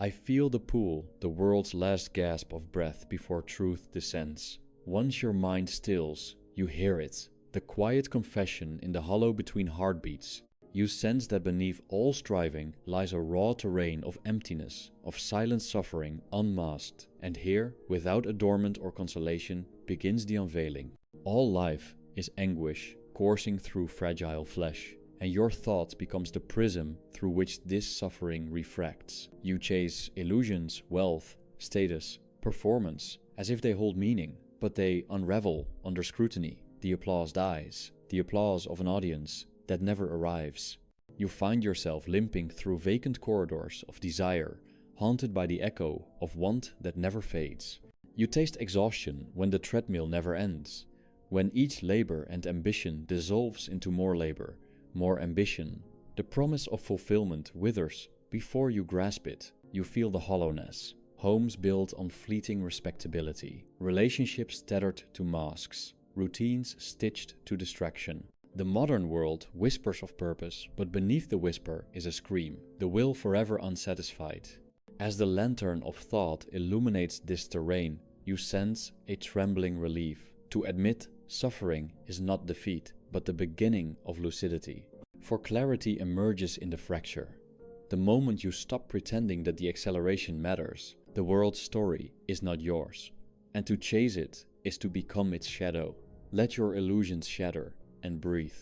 I feel the pull, the world's last gasp of breath before truth descends. Once your mind stills, you hear it, the quiet confession in the hollow between heartbeats. You sense that beneath all striving lies a raw terrain of emptiness, of silent suffering unmasked, and here, without adornment or consolation, begins the unveiling. All life is anguish coursing through fragile flesh, and your thought becomes the prism through which this suffering refracts. You chase illusions, wealth, status, performance, as if they hold meaning, but they unravel under scrutiny. The applause dies, the applause of an audience that never arrives. You find yourself limping through vacant corridors of desire, haunted by the echo of want that never fades. You taste exhaustion when the treadmill never ends, when each labor and ambition dissolves into more labor, more ambition. The promise of fulfillment withers before you grasp it. You feel the hollowness. Homes built on fleeting respectability, relationships tethered to masks, routines stitched to distraction. The modern world whispers of purpose, but beneath the whisper is a scream, the will forever unsatisfied. As the lantern of thought illuminates this terrain, you sense a trembling relief. To admit suffering is not defeat, but the beginning of lucidity. For clarity emerges in the fracture. The moment you stop pretending that the acceleration matters, the world's story is not yours. And to chase it is to become its shadow. Let your illusions shatter and breathe.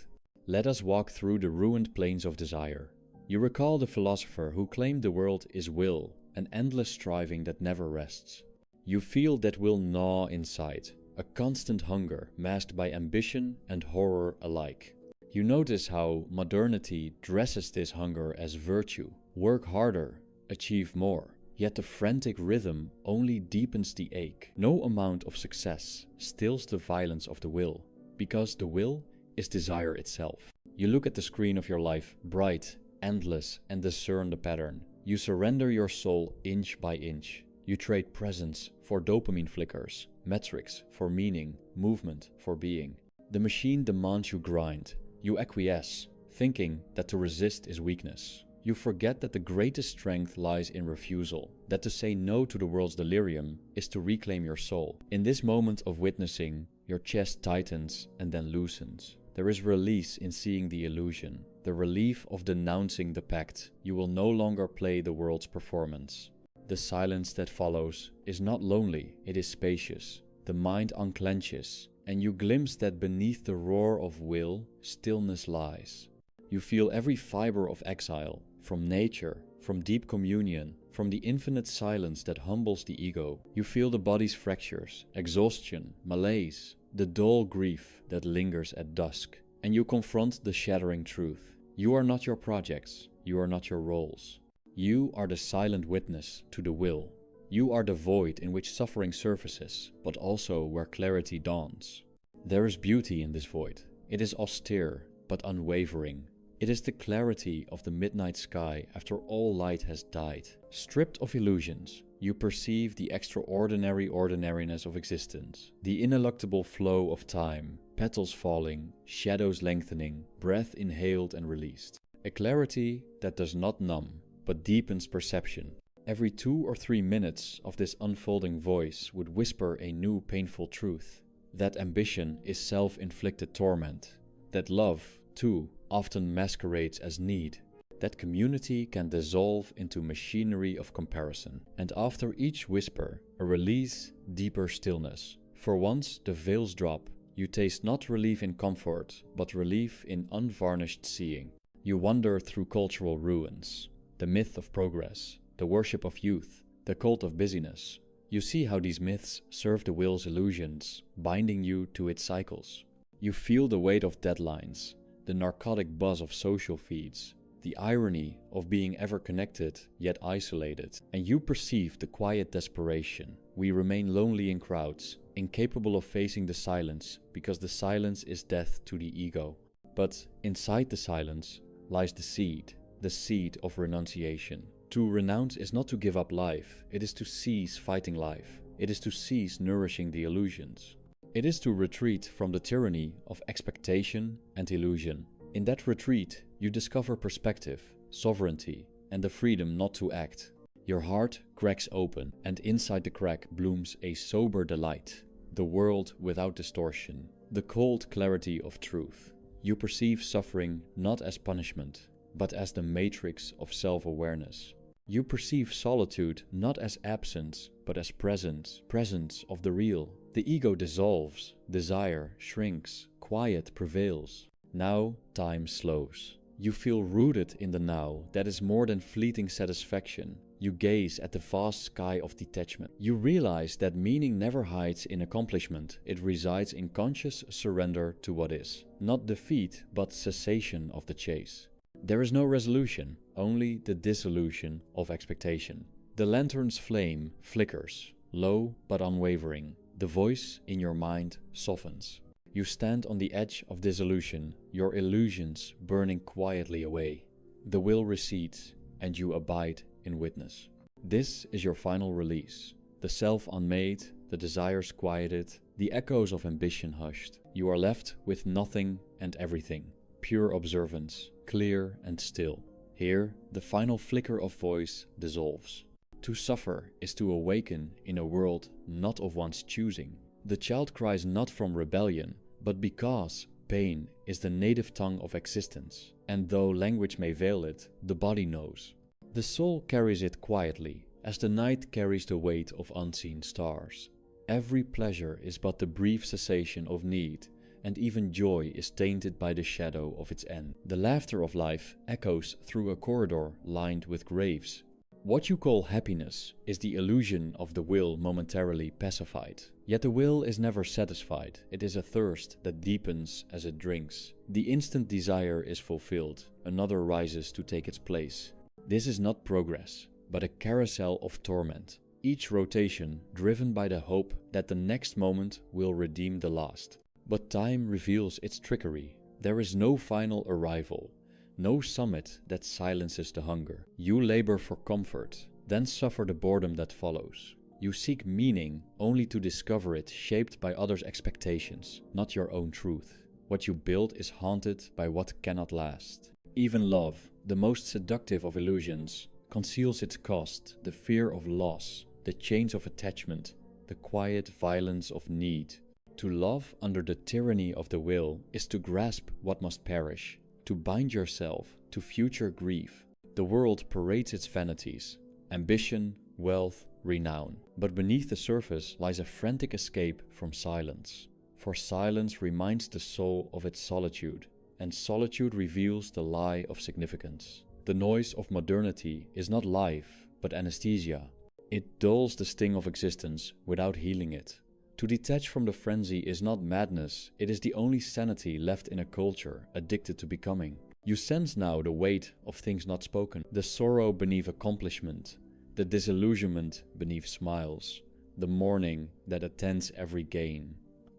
Let us walk through the ruined plains of desire. You recall the philosopher who claimed the world is will, an endless striving that never rests. You feel that will gnaw inside, a constant hunger masked by ambition and horror alike. You notice how modernity dresses this hunger as virtue. Work harder, achieve more. Yet the frantic rhythm only deepens the ache. No amount of success stills the violence of the will, because the will is desire itself. You look at the screen of your life, bright, endless, and discern the pattern. You surrender your soul inch by inch. You trade presence for dopamine flickers, metrics for meaning, movement for being. The machine demands you grind. You acquiesce, thinking that to resist is weakness. You forget that the greatest strength lies in refusal, that to say no to the world's delirium is to reclaim your soul. In this moment of witnessing, your chest tightens and then loosens. There is release in seeing the illusion, the relief of denouncing the pact. You will no longer play the world's performance. The silence that follows is not lonely, it is spacious. The mind unclenches, and you glimpse that beneath the roar of will, stillness lies. You feel every fiber of exile, from nature, from deep communion, from the infinite silence that humbles the ego. You feel the body's fractures, exhaustion, malaise, the dull grief that lingers at dusk. And you confront the shattering truth. You are not your projects, you are not your roles. You are the silent witness to the will. You are the void in which suffering surfaces, but also where clarity dawns. There is beauty in this void. It is austere, but unwavering. It is the clarity of the midnight sky after all light has died. Stripped of illusions, you perceive the extraordinary ordinariness of existence, the ineluctable flow of time, petals falling, shadows lengthening, breath inhaled and released. A clarity that does not numb, but deepens perception. Every 2 or 3 minutes of this unfolding voice would whisper a new painful truth. That ambition is self-inflicted torment. That love, too, often masquerades as need. That community can dissolve into machinery of comparison. And after each whisper, a release, deeper stillness. For once the veils drop, you taste not relief in comfort, but relief in unvarnished seeing. You wander through cultural ruins. The myth of progress, the worship of youth, the cult of busyness. You see how these myths serve the will's illusions, binding you to its cycles. You feel the weight of deadlines, the narcotic buzz of social feeds, the irony of being ever connected yet isolated, and you perceive the quiet desperation. We remain lonely in crowds, incapable of facing the silence because the silence is death to the ego. But inside the silence lies the seed of renunciation. To renounce is not to give up life, it is to cease fighting life. It is to cease nourishing the illusions. It is to retreat from the tyranny of expectation and illusion. In that retreat, you discover perspective, sovereignty, and the freedom not to act. Your heart cracks open, and inside the crack blooms a sober delight, the world without distortion, the cold clarity of truth. You perceive suffering not as punishment, but as the matrix of self-awareness. You perceive solitude not as absence, but as presence of the real. The ego dissolves, desire shrinks, quiet prevails. Now time slows. You feel rooted in the now that is more than fleeting satisfaction. You gaze at the vast sky of detachment. You realize that meaning never hides in accomplishment. It resides in conscious surrender to what is. Not defeat, but cessation of the chase. There is no resolution, only the dissolution of expectation. The lantern's flame flickers, low but unwavering. The voice in your mind softens. You stand on the edge of dissolution, your illusions burning quietly away. The will recedes, and you abide in witness. This is your final release. The self unmade, the desires quieted, the echoes of ambition hushed. You are left with nothing and everything. Pure observance, clear and still. Here, the final flicker of voice dissolves. To suffer is to awaken in a world not of one's choosing. The child cries not from rebellion, but because pain is the native tongue of existence, and though language may veil it, the body knows. The soul carries it quietly, as the night carries the weight of unseen stars. Every pleasure is but the brief cessation of need, and even joy is tainted by the shadow of its end. The laughter of life echoes through a corridor lined with graves. What you call happiness is the illusion of the will momentarily pacified. Yet the will is never satisfied. It is a thirst that deepens as it drinks. The instant desire is fulfilled, another rises to take its place. This is not progress, but a carousel of torment. Each rotation driven by the hope that the next moment will redeem the last. But time reveals its trickery. There is no final arrival, no summit that silences the hunger. You labor for comfort, then suffer the boredom that follows. You seek meaning only to discover it shaped by others' expectations, not your own truth. What you build is haunted by what cannot last. Even love, the most seductive of illusions, conceals its cost, the fear of loss, the chains of attachment, the quiet violence of need. To love under the tyranny of the will is to grasp what must perish, to bind yourself to future grief. The world parades its vanities, ambition, wealth, renown. But beneath the surface lies a frantic escape from silence. For silence reminds the soul of its solitude, and solitude reveals the lie of significance. The noise of modernity is not life, but anesthesia. It dulls the sting of existence without healing it. To detach from the frenzy is not madness, it is the only sanity left in a culture addicted to becoming. You sense now the weight of things not spoken, the sorrow beneath accomplishment, the disillusionment beneath smiles, the mourning that attends every gain.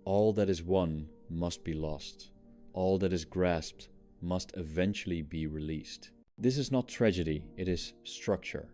All that is won must be lost. All that is grasped must eventually be released. This is not tragedy, it is structure.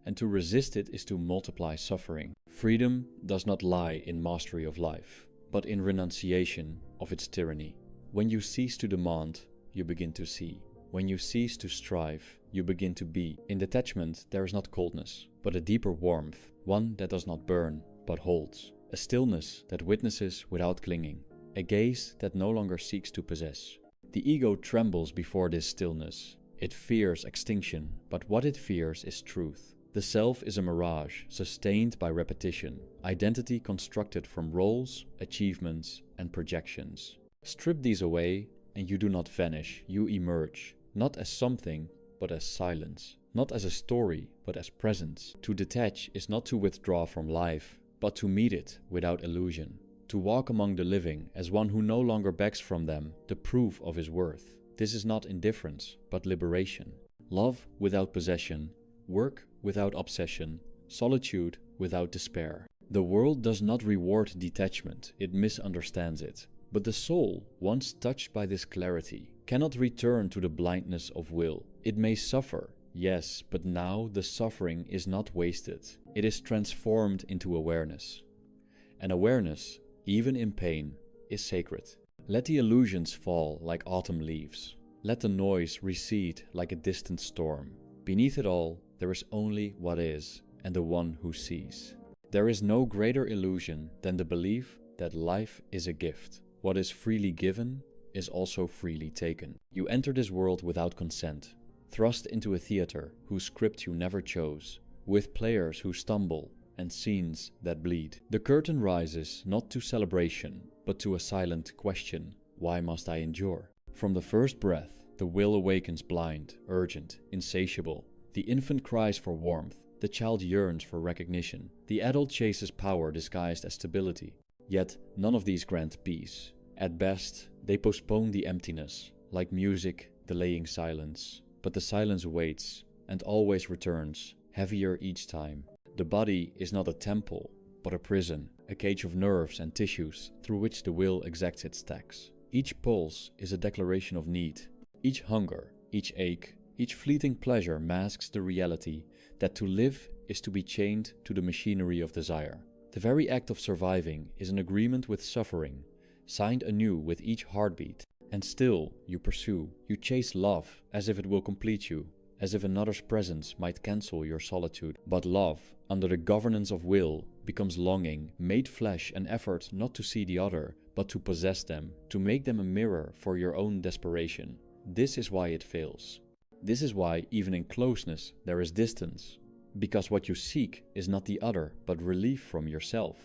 And to resist it is to multiply suffering. Freedom does not lie in mastery of life, but in renunciation of its tyranny. When you cease to demand, you begin to see. When you cease to strive, you begin to be. In detachment there is not coldness, but a deeper warmth, one that does not burn, but holds. A stillness that witnesses without clinging. A gaze that no longer seeks to possess. The ego trembles before this stillness. It fears extinction, but what it fears is truth. The self is a mirage, sustained by repetition, identity constructed from roles, achievements, and projections. Strip these away, and you do not vanish, you emerge, not as something, but as silence. Not as a story, but as presence. To detach is not to withdraw from life, but to meet it without illusion. To walk among the living as one who no longer begs from them the proof of his worth. This is not indifference, but liberation. Love without possession, work without obsession, solitude without despair. The world does not reward detachment, it misunderstands it. But the soul, once touched by this clarity, cannot return to the blindness of will. It may suffer, yes, but now the suffering is not wasted. It is transformed into awareness. And awareness, even in pain, is sacred. Let the illusions fall like autumn leaves. Let the noise recede like a distant storm. Beneath it all, there is only what is and the one who sees. There is no greater illusion than the belief that life is a gift. What is freely given is also freely taken. You enter this world without consent, thrust into a theater whose script you never chose, with players who stumble and scenes that bleed. The curtain rises not to celebration, but to a silent question: why must I endure? From the first breath, the will awakens blind, urgent, insatiable. The infant cries for warmth, the child yearns for recognition. The adult chases power disguised as stability. Yet none of these grant peace. At best, they postpone the emptiness, like music delaying silence. But the silence waits and always returns, heavier each time. The body is not a temple, but a prison, a cage of nerves and tissues through which the will exacts its tax. Each pulse is a declaration of need. Each hunger, each ache, each fleeting pleasure masks the reality that to live is to be chained to the machinery of desire. The very act of surviving is an agreement with suffering, signed anew with each heartbeat. And still you pursue, you chase love as if it will complete you, as if another's presence might cancel your solitude. But love, under the governance of will, becomes longing, made flesh, an effort not to see the other, but to possess them, to make them a mirror for your own desperation. This is why it fails. This is why, even in closeness, there is distance. Because what you seek is not the other, but relief from yourself.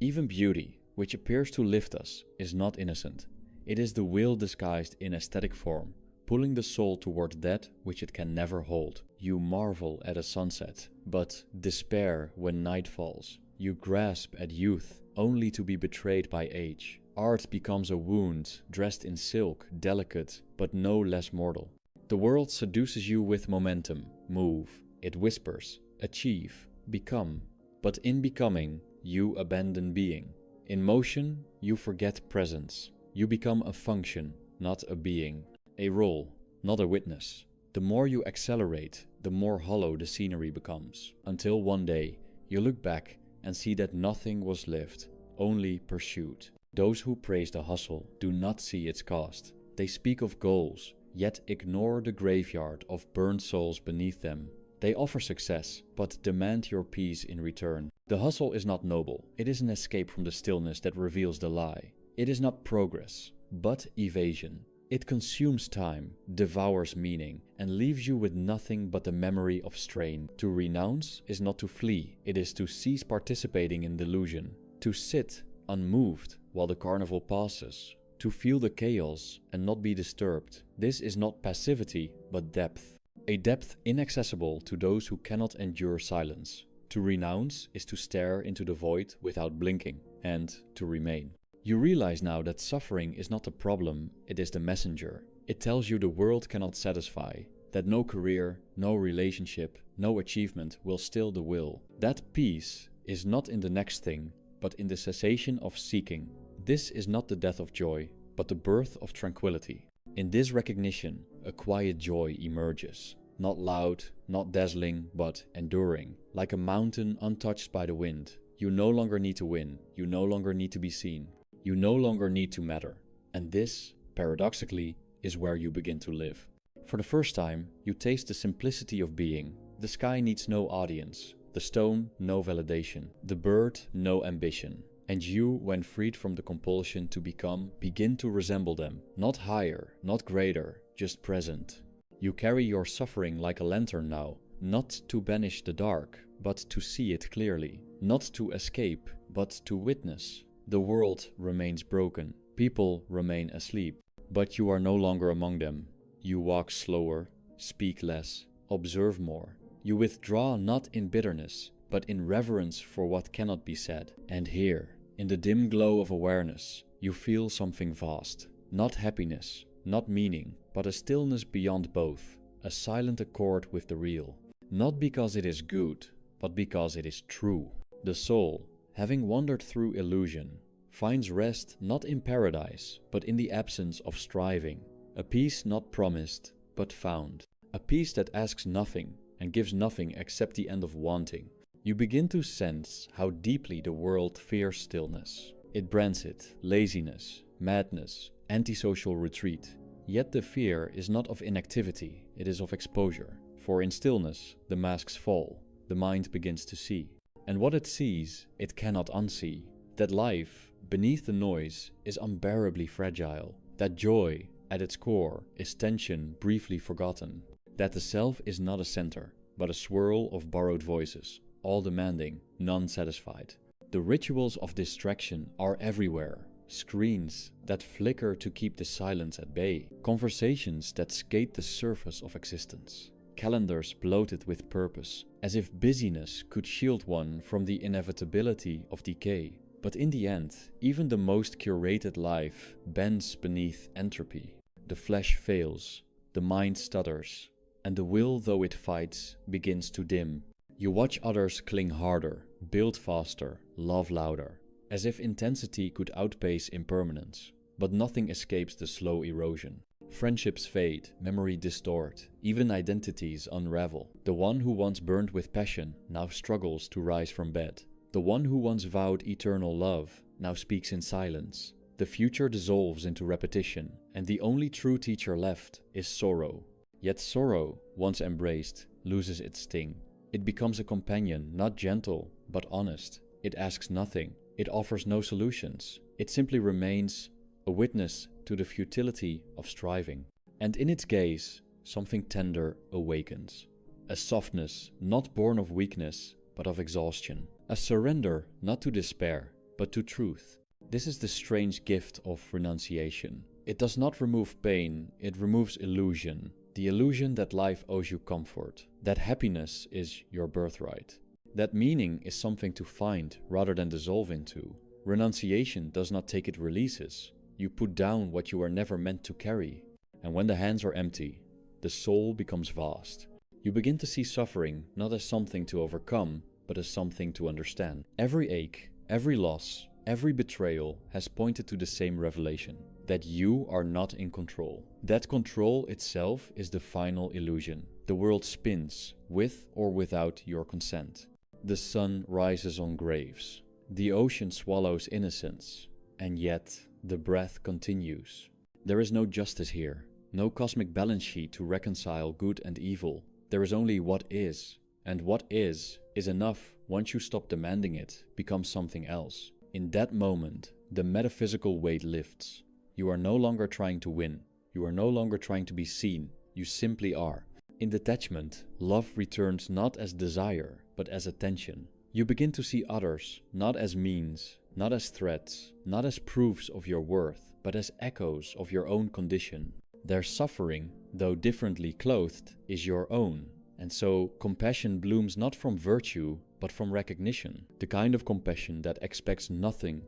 Even beauty, which appears to lift us, is not innocent. It is the will disguised in aesthetic form, pulling the soul toward that which it can never hold. You marvel at a sunset, but despair when night falls. You grasp at youth, only to be betrayed by age. Art becomes a wound, dressed in silk, delicate, but no less mortal. The world seduces you with momentum. Move. It whispers. Achieve. Become. But in becoming, you abandon being. In motion, you forget presence. You become a function, not a being. A role, not a witness. The more you accelerate, the more hollow the scenery becomes. Until one day, you look back and see that nothing was lived, only pursued. Those who praise the hustle do not see its cost. They speak of goals, yet ignore the graveyard of burned souls beneath them. They offer success, but demand your peace in return. The hustle is not noble. It is an escape from the stillness that reveals the lie. It is not progress, but evasion. It consumes time, devours meaning, and leaves you with nothing but the memory of strain. To renounce is not to flee, it is to cease participating in delusion. To sit unmoved while the carnival passes. To feel the chaos and not be disturbed. This is not passivity, but depth. A depth inaccessible to those who cannot endure silence. To renounce is to stare into the void without blinking, and to remain. You realize now that suffering is not the problem, it is the messenger. It tells you the world cannot satisfy, that no career, no relationship, no achievement will still the will. That peace is not in the next thing, but in the cessation of seeking. This is not the death of joy, but the birth of tranquility. In this recognition, a quiet joy emerges. Not loud, not dazzling, but enduring, like a mountain untouched by the wind. You no longer need to win, you no longer need to be seen. You no longer need to matter. And this, paradoxically, is where you begin to live. For the first time, you taste the simplicity of being. The sky needs no audience. The stone, no validation. The bird, no ambition. And you, when freed from the compulsion to become, begin to resemble them. Not higher, not greater, just present. You carry your suffering like a lantern now, not to banish the dark, but to see it clearly. Not to escape, but to witness. The world remains broken, people remain asleep, but you are no longer among them. You walk slower, speak less, observe more. You withdraw not in bitterness, but in reverence for what cannot be said. And here, in the dim glow of awareness, you feel something vast. Not happiness, not meaning, but a stillness beyond both, a silent accord with the real. Not because it is good, but because it is true. The soul, having wandered through illusion, finds rest not in paradise, but in the absence of striving. A peace not promised, but found. A peace that asks nothing and gives nothing except the end of wanting. You begin to sense how deeply the world fears stillness. It brands it laziness, madness, antisocial retreat. Yet the fear is not of inactivity, it is of exposure. For in stillness, the masks fall, the mind begins to see. And what it sees, it cannot unsee. That life, beneath the noise, is unbearably fragile. That joy, at its core, is tension briefly forgotten. That the self is not a center, but a swirl of borrowed voices, all demanding, none satisfied. The rituals of distraction are everywhere. Screens that flicker to keep the silence at bay. Conversations that skate the surface of existence. Calendars bloated with purpose, as if busyness could shield one from the inevitability of decay. But in the end, even the most curated life bends beneath entropy. The flesh fails, the mind stutters, and the will, though it fights, begins to dim. You watch others cling harder, build faster, love louder, as if intensity could outpace impermanence. But nothing escapes the slow erosion. Friendships fade, memory distort, even identities unravel. The one who once burned with passion now struggles to rise from bed. The one who once vowed eternal love now speaks in silence. The future dissolves into repetition, and the only true teacher left is sorrow. Yet sorrow, once embraced, loses its sting. It becomes a companion, not gentle, but honest. It asks nothing. It offers no solutions. It simply remains a witness to the futility of striving. And in its gaze, something tender awakens. A softness not born of weakness, but of exhaustion. A surrender not to despair, but to truth. This is the strange gift of renunciation. It does not remove pain, it removes illusion. The illusion that life owes you comfort, that happiness is your birthright, that meaning is something to find rather than dissolve into. Renunciation does not take, it releases. You put down what you were never meant to carry. And when the hands are empty, the soul becomes vast. You begin to see suffering not as something to overcome, but as something to understand. Every ache, every loss, every betrayal has pointed to the same revelation, that you are not in control. That control itself is the final illusion. The world spins, with or without your consent. The sun rises on graves. The ocean swallows innocence. And yet, the breath continues. There is no justice here, no cosmic balance sheet to reconcile good and evil. There is only what is, and what is enough once you stop demanding it, becomes something else. In that moment, the metaphysical weight lifts. You are no longer trying to win. You are no longer trying to be seen. You simply are. In detachment, love returns not as desire, but as attention. You begin to see others, not as means, not as threats, not as proofs of your worth, but as echoes of your own condition. Their suffering, though differently clothed, is your own. And so compassion blooms not from virtue, but from recognition. The kind of compassion that expects nothing,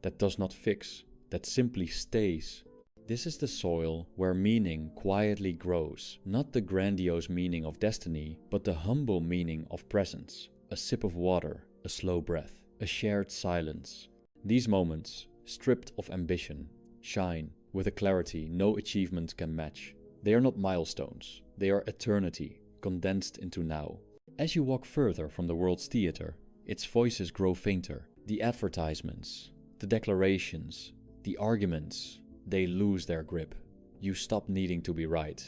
that does not fix, that simply stays. This is the soil where meaning quietly grows, not the grandiose meaning of destiny, but the humble meaning of presence. A sip of water, a slow breath, a shared silence. These moments, stripped of ambition, shine with a clarity no achievement can match. They are not milestones, they are eternity, condensed into now. As you walk further from the world's theater, its voices grow fainter. The advertisements, the declarations, the arguments, they lose their grip. You stop needing to be right.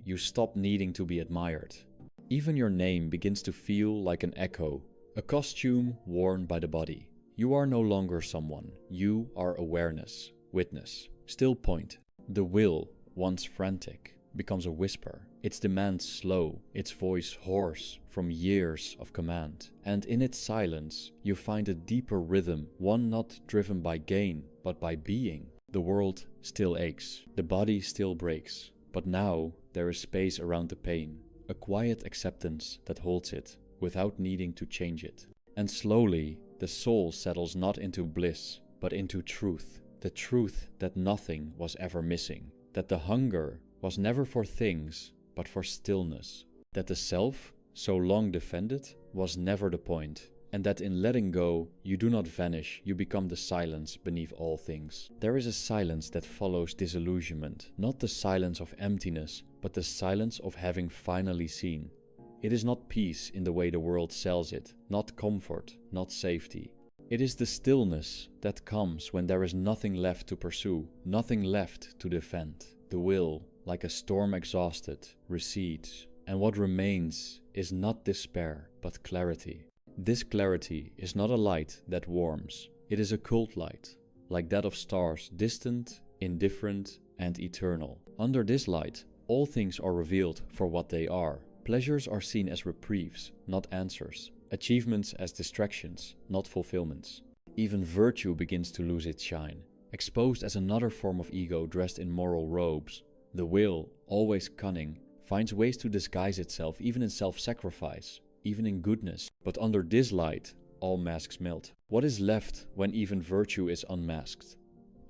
You stop needing to be admired. Even your name begins to feel like an echo, a costume worn by the body. You are no longer someone. You are awareness, witness, still point. The will, once frantic, becomes a whisper. Its demands slow, its voice hoarse from years of command. And in its silence, you find a deeper rhythm, one not driven by gain, but by being. The world still aches, the body still breaks, but now there is space around the pain, a quiet acceptance that holds it, without needing to change it. And slowly, the soul settles not into bliss, but into truth. The truth that nothing was ever missing, that the hunger was never for things, but for stillness, that the self, so long defended, was never the point, and that in letting go, you do not vanish, you become the silence beneath all things. There is a silence that follows disillusionment, not the silence of emptiness, but the silence of having finally seen. It is not peace in the way the world sells it, not comfort, not safety. It is the stillness that comes when there is nothing left to pursue, nothing left to defend. The will, like a storm exhausted, recedes, and what remains is not despair, but clarity. This clarity is not a light that warms, it is a cold light, like that of stars, distant, indifferent, and eternal. Under this light, all things are revealed for what they are. Pleasures are seen as reprieves, not answers. Achievements as distractions, not fulfillments. Even virtue begins to lose its shine, exposed as another form of ego dressed in moral robes. The will, always cunning, finds ways to disguise itself even in self-sacrifice, even in goodness. But under this light, all masks melt. What is left when even virtue is unmasked?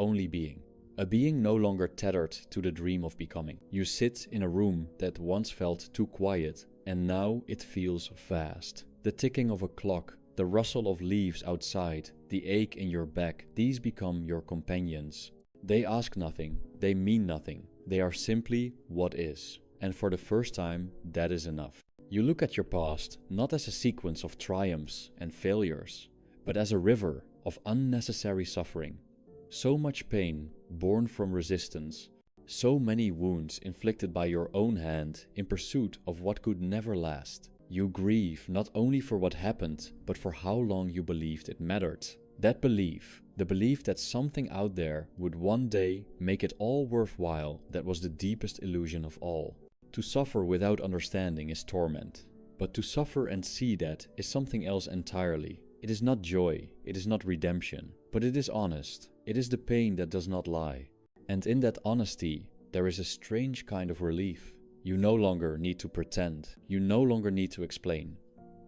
Only being. A being no longer tethered to the dream of becoming. You sit in a room that once felt too quiet, and now it feels vast. The ticking of a clock, the rustle of leaves outside, the ache in your back, these become your companions. They ask nothing, they mean nothing, they are simply what is. And for the first time, that is enough. You look at your past not as a sequence of triumphs and failures, but as a river of unnecessary suffering. So much pain born from resistance, so many wounds inflicted by your own hand in pursuit of what could never last. You grieve not only for what happened, but for how long you believed it mattered. That belief, the belief that something out there would one day make it all worthwhile, that was the deepest illusion of all. To suffer without understanding is torment, but to suffer and see that is something else entirely. It is not joy, it is not redemption, but it is honest. It is the pain that does not lie. And in that honesty, there is a strange kind of relief. You no longer need to pretend, you no longer need to explain.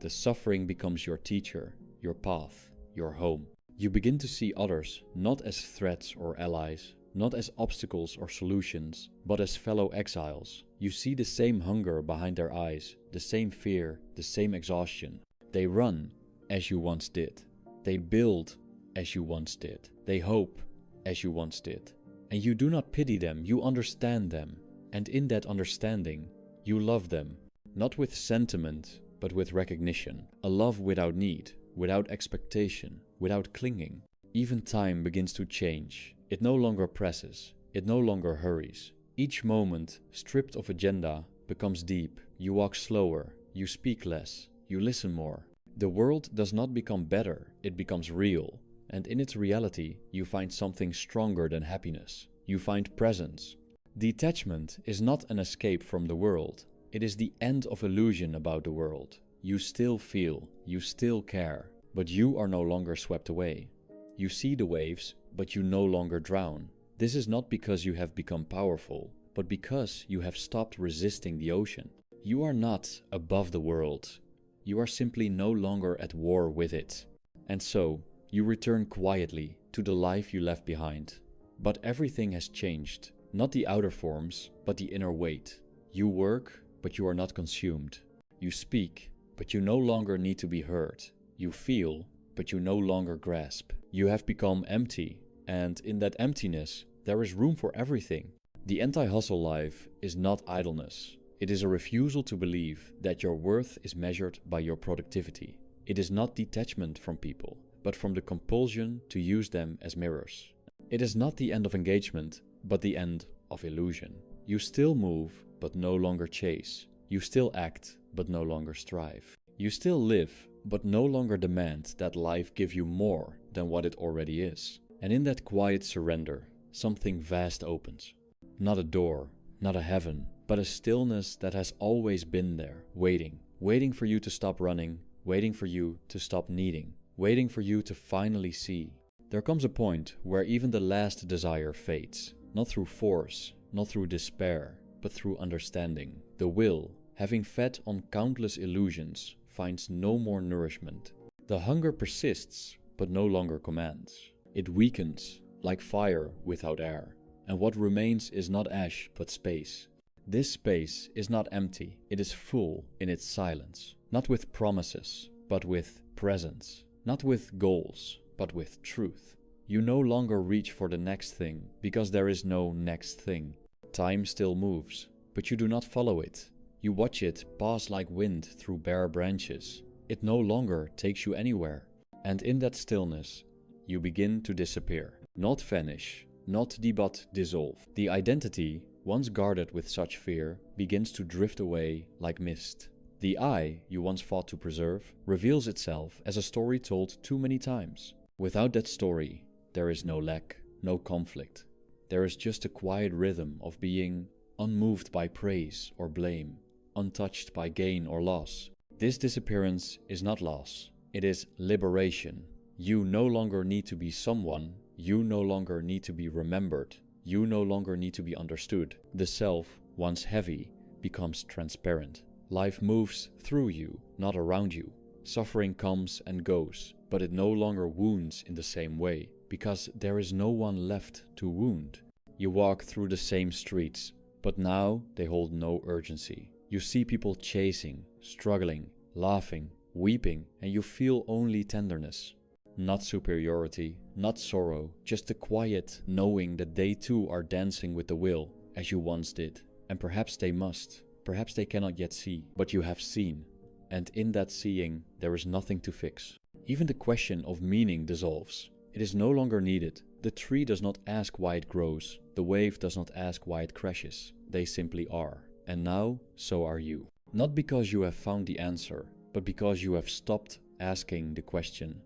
The suffering becomes your teacher, your path, your home. You begin to see others not as threats or allies, not as obstacles or solutions, but as fellow exiles. You see the same hunger behind their eyes, the same fear, the same exhaustion. They run as you once did. They build as you once did. They hope as you once did. And you do not pity them, you understand them. And in that understanding, you love them, not with sentiment, but with recognition. A love without need, without expectation, without clinging. Even time begins to change. It no longer presses, it no longer hurries. Each moment, stripped of agenda, becomes deep. You walk slower, you speak less, you listen more. The world does not become better, it becomes real. And in its reality, you find something stronger than happiness. You find presence. Detachment is not an escape from the world. It is the end of illusion about the world. You still feel, you still care, but you are no longer swept away. You see the waves, but you no longer drown. This is not because you have become powerful, but because you have stopped resisting the ocean. You are not above the world. You are simply no longer at war with it. And so, you return quietly to the life you left behind. But everything has changed. Not the outer forms, but the inner weight. You work, but you are not consumed. You speak, but you no longer need to be heard. You feel, but you no longer grasp. You have become empty, and in that emptiness, there is room for everything. The anti-hustle life is not idleness. It is a refusal to believe that your worth is measured by your productivity. It is not detachment from people, but from the compulsion to use them as mirrors. It is not the end of engagement, but the end of illusion. You still move, but no longer chase. You still act, but no longer strive. You still live, but no longer demand that life give you more than what it already is. And in that quiet surrender, something vast opens. Not a door, not a heaven, but a stillness that has always been there, waiting for you to stop running, waiting for you to stop needing, waiting for you to finally see. There comes a point where even the last desire fades, not through force, not through despair, but through understanding. The will, having fed on countless illusions, finds no more nourishment. The hunger persists, but no longer commands. It weakens, like fire without air. And what remains is not ash, but space. This space is not empty, it is full in its silence. Not with promises, but with presence. Not with goals, but with truth. You no longer reach for the next thing, because there is no next thing. Time still moves, but you do not follow it. You watch it pass like wind through bare branches. It no longer takes you anywhere. And in that stillness, you begin to disappear. Not vanish, not but dissolve. The identity once guarded with such fear, begins to drift away like mist. The I you once fought to preserve reveals itself as a story told too many times. Without that story, there is no lack, no conflict. There is just a quiet rhythm of being unmoved by praise or blame, untouched by gain or loss. This disappearance is not loss, it is liberation. You no longer need to be someone, you no longer need to be remembered, you no longer need to be understood. The self, once heavy, becomes transparent. Life moves through you, not around you. Suffering comes and goes, but it no longer wounds in the same way, because there is no one left to wound. You walk through the same streets, but now they hold no urgency. You see people chasing, struggling, laughing, weeping, and you feel only tenderness. Not superiority, not sorrow, just the quiet knowing that they too are dancing with the will, as you once did. And perhaps they must, perhaps they cannot yet see, but you have seen. And in that seeing, there is nothing to fix. Even the question of meaning dissolves. It is no longer needed. The tree does not ask why it grows. The wave does not ask why it crashes. They simply are. And now, so are you. Not because you have found the answer, but because you have stopped asking the question.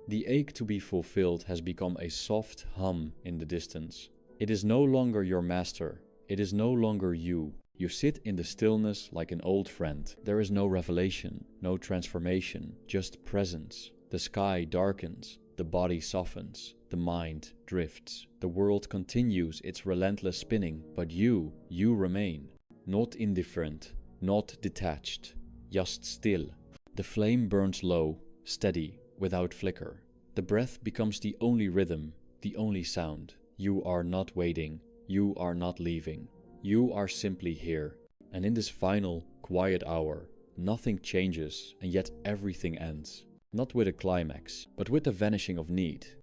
The ache to be fulfilled has become a soft hum in the distance. It is no longer your master. It is no longer you. You sit in the stillness like an old friend. There is no revelation, no transformation, just presence. The sky darkens, the body softens, the mind drifts. The world continues its relentless spinning, but you remain. Not indifferent, not detached, just still. The flame burns low, steady, without flicker. The breath becomes the only rhythm, the only sound. You are not waiting, you are not leaving. You are simply here. And in this final, quiet hour, nothing changes and yet everything ends. Not with a climax, but with the vanishing of need.